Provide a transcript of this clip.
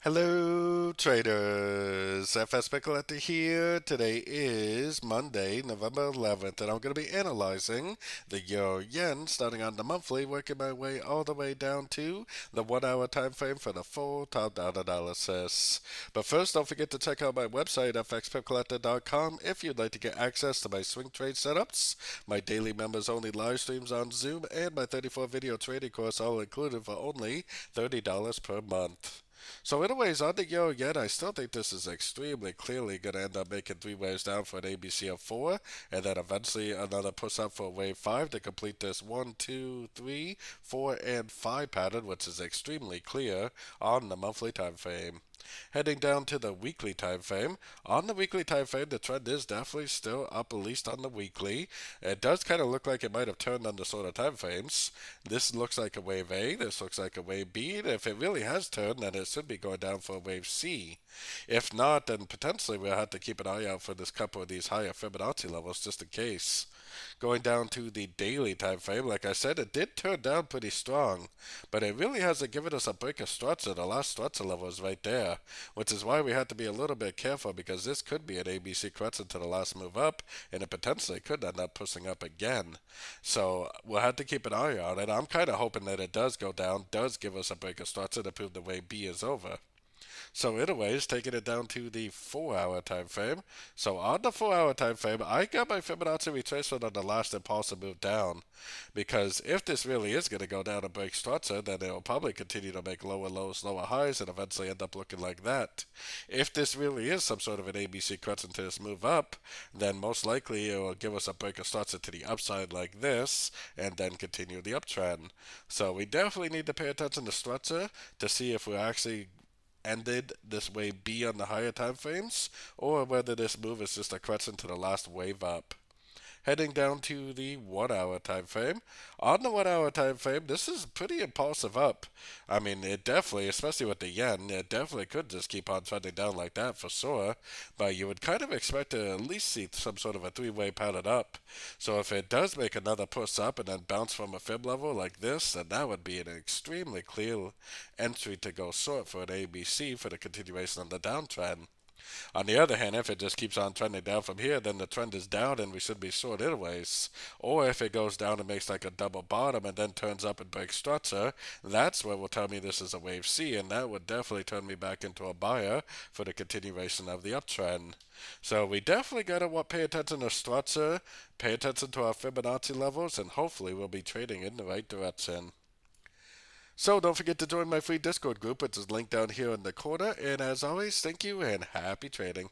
Hello, traders. FX Pip Collector here. Today is Monday, November 11th, and I'm going to be analyzing the Euro Yen starting on the monthly, working my way all the way down to the 1 hour time frame for the full top-down analysis. But first, don't forget to check out my website, fxpipcollector.com, if you'd like to get access to my swing trade setups, my daily members-only live streams on Zoom, and my 34 video trading course, all included for only $30 per month. So anyways, on the Euro Yen, I still think this is extremely clearly going to end up making three waves down for an ABC of 4, and then eventually another push up for wave 5 to complete this 1, 2, 3, 4, and 5 pattern, which is extremely clear on the monthly time frame. Heading down to the weekly time frame. On the weekly time frame, the trend is definitely still up, at least on the weekly. It does kind of look like it might have turned on the sort of time frames. This looks like a wave A, this looks like a wave B, and if it really has turned, then it should be going down for a wave C. If not, then potentially we'll have to keep an eye out for this couple of these higher Fibonacci levels just in case. Going down to the daily time frame, like I said, it did turn down pretty strong, but it really hasn't given us a break of structure. The last structure level is right there, which is why we have to be a little bit careful because this could be an ABC correction to the last move up, and it potentially could end up pushing up again. So we'll have to keep an eye on it. I'm kind of hoping that it does go down, does give us a break of structure to prove the wave B is over. So anyways, taking it down to the 4 hour time frame. So on the 4 hour time frame, I got my Fibonacci retracement on the last impulsive move down. Because if this really is going to go down and break structure, then it will probably continue to make lower lows, lower highs, and eventually end up looking like that. If this really is some sort of an ABC correction to this move up, then most likely it will give us a break of structure to the upside like this, and then continue the uptrend. So we definitely need to pay attention to structure to see if we're actually ended this wave B on the higher time frames, or whether this move is just a correction to the last wave up. Heading down to the 1 hour time frame. On the 1 hour time frame, this is pretty impulsive up. I mean, it definitely, especially with the yen, it definitely could just keep on trending down like that for sure. But you would kind of expect to at least see some sort of a three-way pattern up. So if it does make another push up and then bounce from a fib level like this, then that would be an extremely clear entry to go short for an ABC for the continuation of the downtrend. On the other hand, if it just keeps on trending down from here, then the trend is down and we should be short anyways. Or if it goes down and makes like a double bottom and then turns up and breaks structure, that's what will tell me this is a wave C, and that would definitely turn me back into a buyer for the continuation of the uptrend. So we definitely gotta pay attention to structure, pay attention to our Fibonacci levels, and hopefully we'll be trading in the right direction. So don't forget to join my free Discord group, which is linked down here in the corner. And as always, thank you and happy trading.